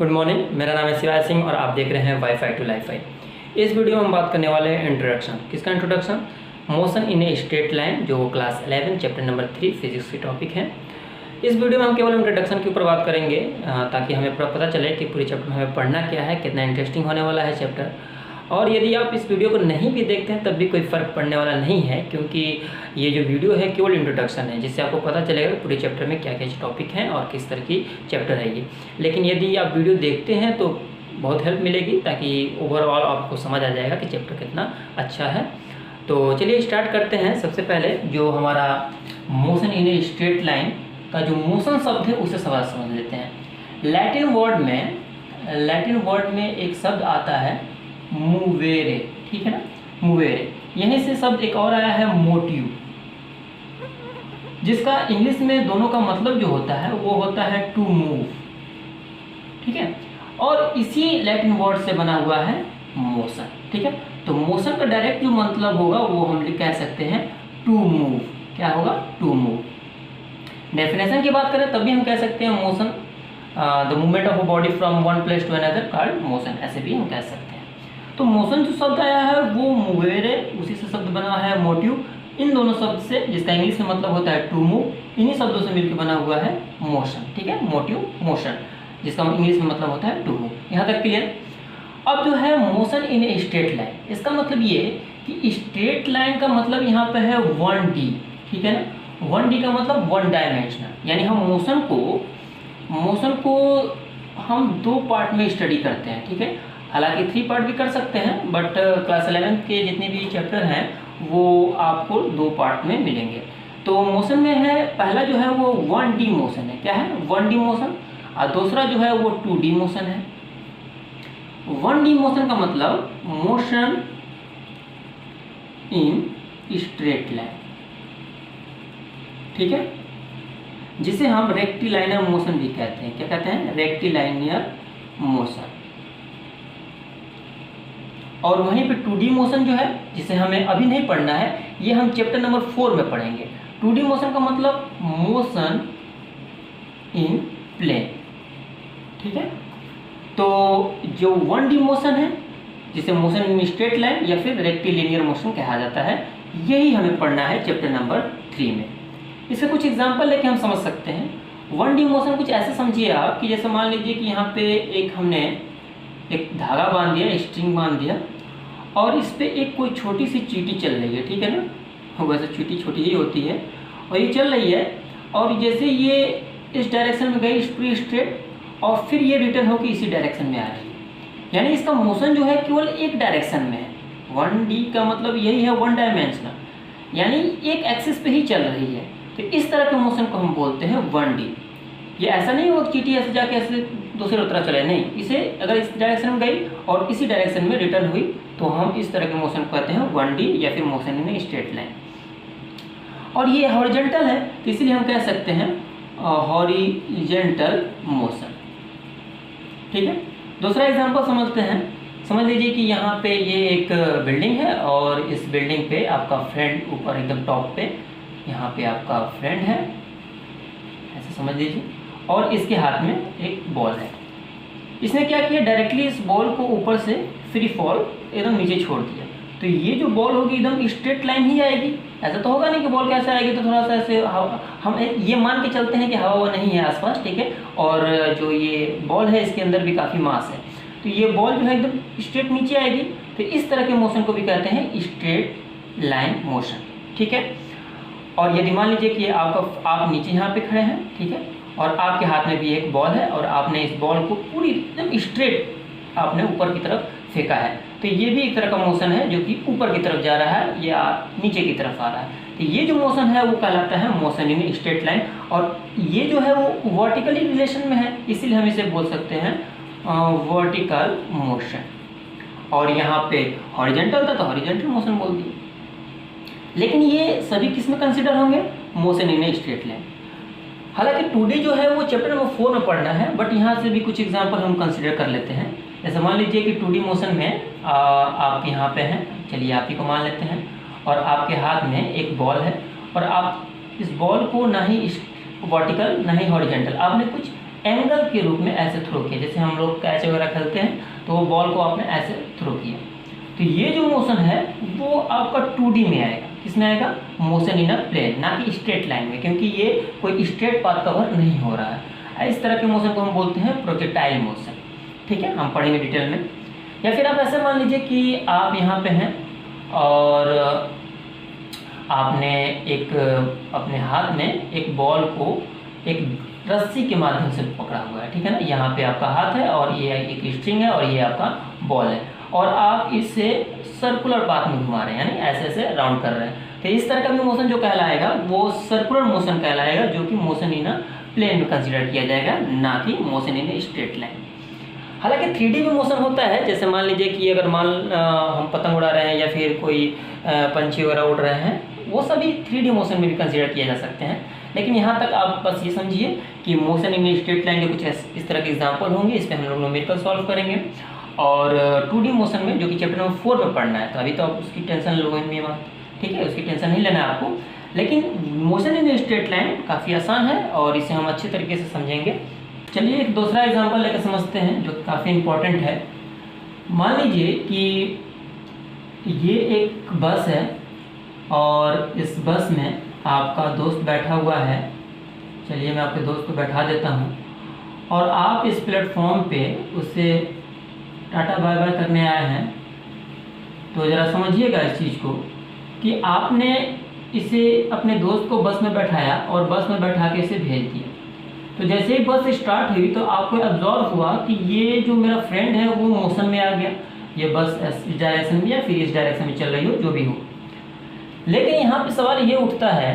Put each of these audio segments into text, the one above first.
Good morning, मेरा नाम है शिवाय सिंह और आप देख रहे हैं वाईफाई टू लाइफाई। इस वीडियो में हम बात करने वाले हैं इंट्रोडक्शन। किसका introduction? Motion in a straight line, जो क्लास 11 चैप्टर नंबर 3 फिजिक्स की टॉपिक है। इस वीडियो में हम केवल इंट्रोडक्शन के ऊपर बात करेंगे ताकि हमें पूरा पता चले कि पूरे चैप्टर में हमें पढ़ना क्या है, कितना इंटरेस्टिंग होने वाला है चैप्टर। और यदि आप इस वीडियो को नहीं भी देखते हैं तब भी कोई फ़र्क पड़ने वाला नहीं है, क्योंकि ये जो वीडियो है केवल इंट्रोडक्शन है, जिससे आपको पता चलेगा पूरे चैप्टर में क्या क्या टॉपिक हैं और किस तरह की चैप्टर है ये। लेकिन यदि आप वीडियो देखते हैं तो बहुत हेल्प मिलेगी, ताकि ओवरऑल आपको समझ आ जाएगा कि चैप्टर कितना अच्छा है। तो चलिए स्टार्ट करते हैं। सबसे पहले जो हमारा motion in a straight line का जो मोशन शब्द है उसे सवाल समझ लेते हैं। लैटिन वर्ड में एक शब्द आता है मूवेरे, ठीक है ना, मूवेरे। यहीं से शब्द एक और आया है मोटिव, जिसका इंग्लिश में दोनों का मतलब जो होता है वो होता है टू मूव, ठीक है। और इसी लैटिन वर्ड से बना हुआ है मोशन, ठीक है। तो मोशन का डायरेक्ट जो मतलब होगा वो हम कह सकते हैं टू मूव। क्या होगा? To move. डेफिनेशन की बात करें तब भी हम कह सकते हैं motion the movement of a body from one place to another called motion, ऐसे भी हम कह सकते हैं। तो मोशन जो शब्द आया है वो मूवेरे, उसी से शब्द बना है मोटिव। इन दोनों शब्द से, जिसका इंग्लिश में मतलब होता है टू मूव, इन्हीं शब्दों से मिलकर बना हुआ है मोशन, ठीक है। मोटिव, मोशन, जिसका इंग्लिश में मतलब होता है टू मूव। यहाँ तक क्लियर? अब जो है motion in a straight line, इसका मतलब ये कि स्ट्रेट लाइन का मतलब यहाँ पे है 1D, ठीक है ना। 1D का मतलब वन डायमेंशनल, यानी हम मोशन को हम दो पार्ट में स्टडी करते हैं, ठीक है। हालांकि 3 पार्ट भी कर सकते हैं, बट क्लास 11 के जितने भी चैप्टर हैं वो आपको 2 पार्ट में मिलेंगे। तो मोशन में है, पहला जो है वो 1D मोशन है। क्या है? 1D motion. और दूसरा जो है वो 2D मोशन है। 1D मोशन का मतलब मोशन इन स्ट्रेट लाइन, ठीक है, जिसे हम रेक्टिलाइनर मोशन भी कहते हैं। क्या कहते हैं? रेक्टिलाइनर मोशन। और वहीं पे 2D मोशन जो है, जिसे हमें अभी नहीं पढ़ना है, ये हम चैप्टर नंबर 4 में पढ़ेंगे। 2D मोशन का मतलब मोशन इन प्लेन, ठीक है। तो जो 1D मोशन है, जिसे मोशन इन स्ट्रेट लाइन या फिर रेक्टिलिनियर मोशन कहा जाता है, यही हमें पढ़ना है चैप्टर नंबर 3 में। इससे कुछ एग्जांपल लेके हम समझ सकते हैं। 1D मोशन कुछ ऐसे समझिए आप कि जैसे मान लीजिए कि यहाँ पे हमने एक धागा बांध दिया, स्ट्रिंग बांध दिया, और इस पे एक कोई छोटी सी चींटी चल रही है, ठीक है ना। वैसे चींटी छोटी ही होती है और ये चल रही है, और जैसे ये इस डायरेक्शन में गई स्ट्रेट, और फिर ये रिटर्न होकर इसी डायरेक्शन में आ रही है, यानी इसका मोशन जो है केवल एक डायरेक्शन में है। 1D का मतलब यही है, वन डायमेंशनल, यानी एक एक्सिस पे ही चल रही है। तो इस तरह के मोशन को हम बोलते हैं 1D। ये ऐसा नहीं होगा चींटी ऐसे जाके ऐसे दूसरे तरफ चले, नहीं, इसे अगर इस डायरेक्शन में गई और इसी डायरेक्शन में रिटर्न हुई तो हम इस तरह के मोशन को कहते हैं 1D या फिर मोशन इन स्ट्रेट लाइन। और ये हॉरिजॉन्टल है, तो इसलिए हम कह सकते हैं हॉरिजॉन्टल मोशन, ठीक है। दूसरा एग्जांपल समझते हैं। समझ लीजिए कि यहाँ पे ये एक बिल्डिंग है, और इस बिल्डिंग पे आपका फ्रेंड ऊपर एकदम टॉप पे, यहाँ पे आपका फ्रेंड है, ऐसे समझ लीजिए, और इसके हाथ में एक बॉल है। इसने क्या किया? डायरेक्टली इस बॉल को ऊपर से फ्री फॉल एकदम नीचे छोड़ दिया। तो ये जो बॉल होगी एकदम स्ट्रेट लाइन ही आएगी। ऐसा तो होगा नहीं कि बॉल कैसे आएगी, तो थोड़ा सा ऐसे हम ये मान के चलते हैं कि हवा नहीं है आसपास, ठीक है। और जो ये बॉल है इसके अंदर भी काफ़ी मास है, तो ये बॉल जो है एकदम स्ट्रेट नीचे आएगी। तो इस तरह के मोशन को भी कहते हैं स्ट्रेट लाइन मोशन, ठीक है। और यदि मान लीजिए कि आप नीचे यहाँ पे खड़े हैं, ठीक है, और आपके हाथ में भी एक बॉल है, और आपने इस बॉल को पूरी एकदम स्ट्रेट आपने ऊपर की तरफ फेंका है, तो ये भी एक तरह का मोशन है जो कि ऊपर की तरफ जा रहा है या नीचे की तरफ आ रहा है। तो ये जो मोशन है वो कहलाता है मोशन इन स्ट्रेट लाइन। और ये जो है वो वर्टिकली रिलेशन में है, इसीलिए हम इसे बोल सकते हैं वर्टिकल मोशन। और यहाँ पे हॉरिजॉन्टल था तो हॉरिजॉन्टल मोशन बोल दिए। लेकिन ये सभी किस में कंसिडर होंगे? Motion in straight line. हालांकि 2D जो है वो चैप्टर नंबर 4 में पढ़ना है, बट यहाँ से भी कुछ एग्जांपल हम कंसिडर कर लेते हैं। जैसे मान लीजिए कि 2D मोशन में आप यहाँ पे हैं, चलिए आप ही को मान लेते हैं, और आपके हाथ में एक बॉल है, और आप इस बॉल को ना ही वर्टिकल ना ही हॉरिजॉन्टल, आपने कुछ एंगल के रूप में ऐसे थ्रो किया, जैसे हम लोग कैच वगैरह खेलते हैं तो वो बॉल को आपने ऐसे थ्रो किया। तो ये जो मोशन है वो आपका 2D में आएगा। किसमें आएगा? मोशन इन अ प्लेन, ना कि स्ट्रेट लाइन में, क्योंकि ये कोई स्ट्रेट पाथ कवर नहीं हो रहा है। इस तरह के मोशन को हम बोलते हैं प्रोजेक्टाइल मोशन। ठीक है, हम पढ़ेंगे डिटेल में। या फिर आप ऐसे मान लीजिए कि आप यहाँ पे हैं और आपने एक अपने हाथ में एक बॉल को एक रस्सी के माध्यम से पकड़ा हुआ है। ठीक है ना, यहाँ पे आपका हाथ है और ये एक स्ट्रिंग है और ये आपका बॉल है, और आप इसे सर्कुलर पाथ में घुमा रहे हैं, यानी ऐसे ऐसे राउंड कर रहे हैं। तो इस तरह का भी मोशन जो कहलाएगा वो सर्कुलर मोशन कहलाएगा, जो कि मोशन इन अ प्लेन में कंसिडर किया जाएगा, ना कि motion in a straight line. हालांकि 3D भी मोशन होता है, जैसे मान लीजिए कि अगर हम पतंग उड़ा रहे हैं या फिर कोई पंछी वगैरह उड़ रहे हैं, वो सभी 3D मोशन में भी कंसिडर किए जा सकते हैं। लेकिन यहाँ तक आप बस ये समझिए कि मोशन इन स्ट्रेट लाइन के कुछ इस तरह के एग्जाम्पल होंगे, इस पर हम लोग न्यूमेरिकल सॉल्व करेंगे। और 2D मोशन में जो कि चैप्टर नंबर 4 में पढ़ना है, तो अभी तो आप उसकी टेंशन लोगे मत, ठीक है, उसकी टेंशन नहीं लेना है आपको। लेकिन मोशन इन स्ट्रेट लाइन काफ़ी आसान है और इसे हम अच्छे तरीके से समझेंगे। चलिए एक दूसरा एग्जाम्पल लेकर समझते हैं जो काफ़ी इम्पोर्टेंट है। मान लीजिए कि ये एक बस है और इस बस में आपका दोस्त बैठा हुआ है। चलिए मैं आपके दोस्त को बैठा देता हूँ और आप इस प्लेटफॉर्म पे उससे टाटा बाय बाय करने आए हैं। तो ज़रा समझिएगा इस चीज़ को कि आपने इसे अपने दोस्त को बस में बैठाया और बस में बैठा के इसे भेज दिया। तो जैसे ही बस स्टार्ट हुई तो आपको ऑब्जर्व हुआ कि ये जो मेरा फ्रेंड है वो मोशन में आ गया, ये बस इस डायरेक्शन में या फिर इस डायरेक्शन में चल रही हो, जो भी हो। लेकिन यहाँ पे सवाल ये उठता है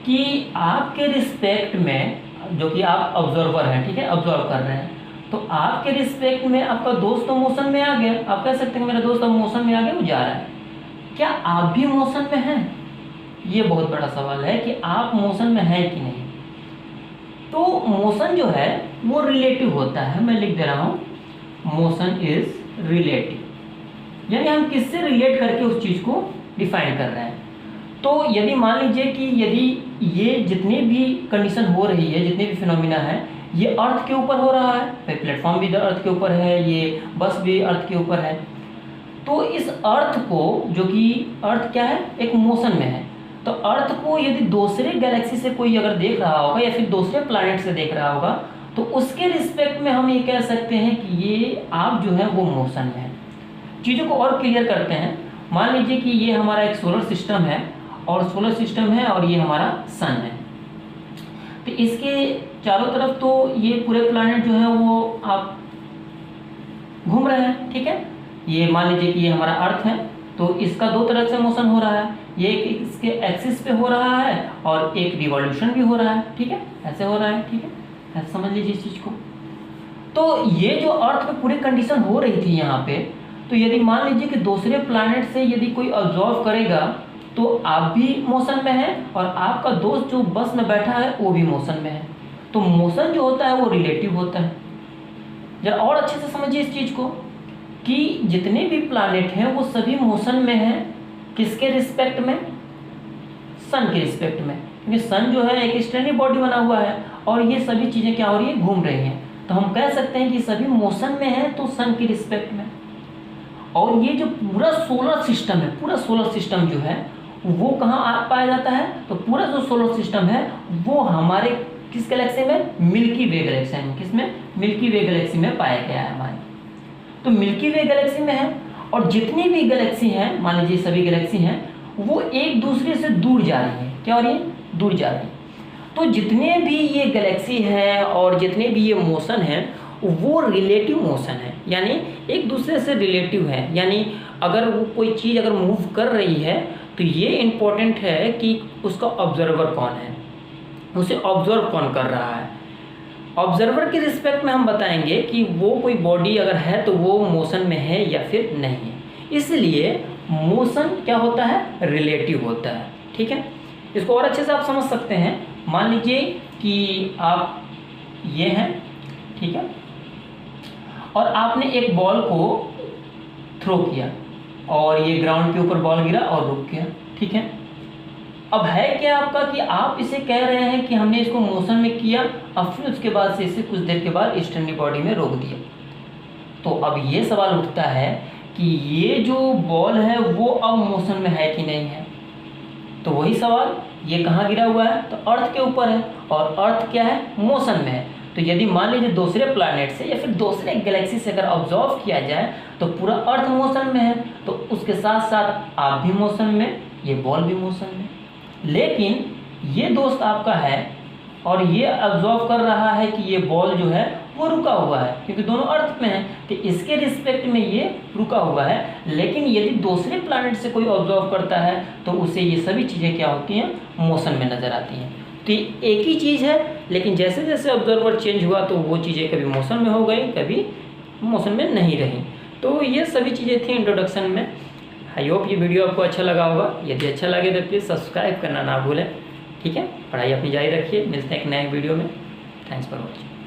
कि आपके रिस्पेक्ट में, जो कि आप ऑब्जर्वर हैं, ठीक है, ऑब्जर्व कर रहे हैं, तो आपके रिस्पेक्ट में आपका दोस्त तो मोशन में आ गया। आप कह सकते हैं मेरा दोस्त अब मोशन में आ गया, वो जा रहा है। क्या आप भी मोशन में हैं? ये बहुत बड़ा सवाल है कि आप मोशन में हैं कि नहीं। तो मोशन जो है वो रिलेटिव होता है। मैं लिख दे रहा हूँ, मोशन इज रिलेटिव, यानी हम किससे रिलेट करके उस चीज़ को डिफाइन कर रहे हैं। तो यदि मान लीजिए कि यदि ये जितनी भी कंडीशन हो रही है, जितने भी फिनोमिना है, ये अर्थ के ऊपर हो रहा है, प्लेटफॉर्म भी अर्थ के ऊपर है, ये बस भी अर्थ के ऊपर है, तो इस अर्थ को, जो कि अर्थ क्या है, एक मोशन में है, तो अर्थ को यदि दूसरे गैलेक्सी से कोई अगर देख रहा होगा या फिर दूसरे प्लैनेट से देख रहा होगा, तो उसके रिस्पेक्ट में हम ये कह सकते हैं कि ये आप जो है वो मोशन में है। चीज़ों को और क्लियर करते हैं। मान लीजिए कि ये हमारा एक सोलर सिस्टम है और सोलर सिस्टम है और ये हमारा सन है। तो इसके चारों तरफ तो ये पूरे प्लैनेट जो है वो आप घूम रहे हैं, ठीक है। ये मान लीजिए कि ये हमारा अर्थ है, तो इसका दो तरह से मोशन हो रहा है, ये इसके एक्सिस पे हो रहा है और एक रिवॉल्यूशन भी हो रहा है, ठीक है, ऐसे हो रहा है, ठीक है, ऐसे समझ लीजिए इस चीज़ को। तो ये जो अर्थ पे पूरी कंडीशन हो रही थी यहाँ पे, तो यदि मान लीजिए कि दूसरे प्लैनेट से यदि कोई ऑब्जर्व करेगा तो आप भी मोशन में हैं और आपका दोस्त जो बस में बैठा है वो भी मोशन में है। तो मोशन जो होता है वो रिलेटिव होता है। जरा और अच्छे से समझिए इस चीज़ को कि जितने भी प्लैनेट हैं वो सभी मोशन में हैं। किसके रिस्पेक्ट में? सन के रिस्पेक्ट में, क्योंकि सन जो है एक स्टैंडिंग बॉडी बना हुआ है और ये सभी चीज़ें क्या हो रही है, घूम रही हैं। तो हम कह सकते हैं कि सभी मोशन में हैं, तो सन की रिस्पेक्ट में। और ये जो पूरा सोलर सिस्टम है, पूरा सोलर सिस्टम जो है वो कहाँ पाया जाता है, तो पूरा जो सोलर सिस्टम है वो हमारे किस गैलेक्सी में, मिल्की वे गैलेक्सी में। किसमें? मिल्की वे गैलेक्सी में पाया गया है हमारे। तो मिल्की वे गैलेक्सी में है और जितनी भी गैलेक्सी हैं, मान लीजिए सभी गैलेक्सी हैं, वो एक दूसरे से दूर जा रही है। क्या हो रही है? दूर जा रही है। तो जितने भी ये गैलेक्सी है और जितने भी ये मोशन है वो रिलेटिव मोशन है, यानी एक दूसरे से रिलेटिव है। यानी अगर वो कोई चीज़ अगर मूव कर रही है तो ये इम्पोर्टेंट है कि उसका ऑब्जर्वर कौन है, उसे ऑब्जर्व कौन कर रहा है। ऑब्जर्वर के रिस्पेक्ट में हम बताएंगे कि वो कोई बॉडी अगर है तो वो मोशन में है या फिर नहीं है। इसलिए मोशन क्या होता है? रिलेटिव होता है, ठीक है। इसको और अच्छे से आप समझ सकते हैं। मान लीजिए कि आप ये हैं, ठीक है, और आपने एक बॉल को थ्रो किया और ये ग्राउंड के ऊपर बॉल गिरा और रुक गया, ठीक है। अब है क्या आपका कि आप इसे कह रहे हैं कि हमने इसको मोशन में किया, अब फिर उसके बाद से इसे कुछ देर के बाद स्टैंडी बॉडी में रोक दिया। तो अब ये सवाल उठता है कि ये जो बॉल है वो अब मोशन में है कि नहीं है। तो वही सवाल, ये कहाँ गिरा हुआ है, तो अर्थ के ऊपर है, और अर्थ क्या है, मोशन में है। तो यदि मान लीजिए दूसरे प्लैनेट से या फिर दूसरे गैलेक्सी से अगर ऑब्जर्व किया जाए तो पूरा अर्थ मोशन में है, तो उसके साथ साथ आप भी मोशन में, ये बॉल भी मोशन में। लेकिन ये दोस्त आपका है और ये ऑब्जर्व कर रहा है कि ये बॉल जो है वो रुका हुआ है, क्योंकि दोनों अर्थ में है, तो इसके रिस्पेक्ट में ये रुका हुआ है। लेकिन यदि दूसरे प्लैनेट से कोई ऑब्जर्व करता है तो उसे ये सभी चीज़ें क्या होती हैं, मोशन में नज़र आती हैं। तो ये एक ही चीज़ है, लेकिन जैसे जैसे ऑब्जर्वर चेंज हुआ तो वो चीज़ें कभी मोशन में हो गई, कभी मोशन में नहीं रही। तो ये सभी चीज़ें थी इंट्रोडक्शन में। आई होप ये वीडियो आपको अच्छा लगा होगा। यदि अच्छा लगे तो प्लीज़ सब्सक्राइब करना ना भूलें। ठीक है, पढ़ाई अपनी जारी रखिए, मिलते हैं एक नए वीडियो में। Thanks for watching.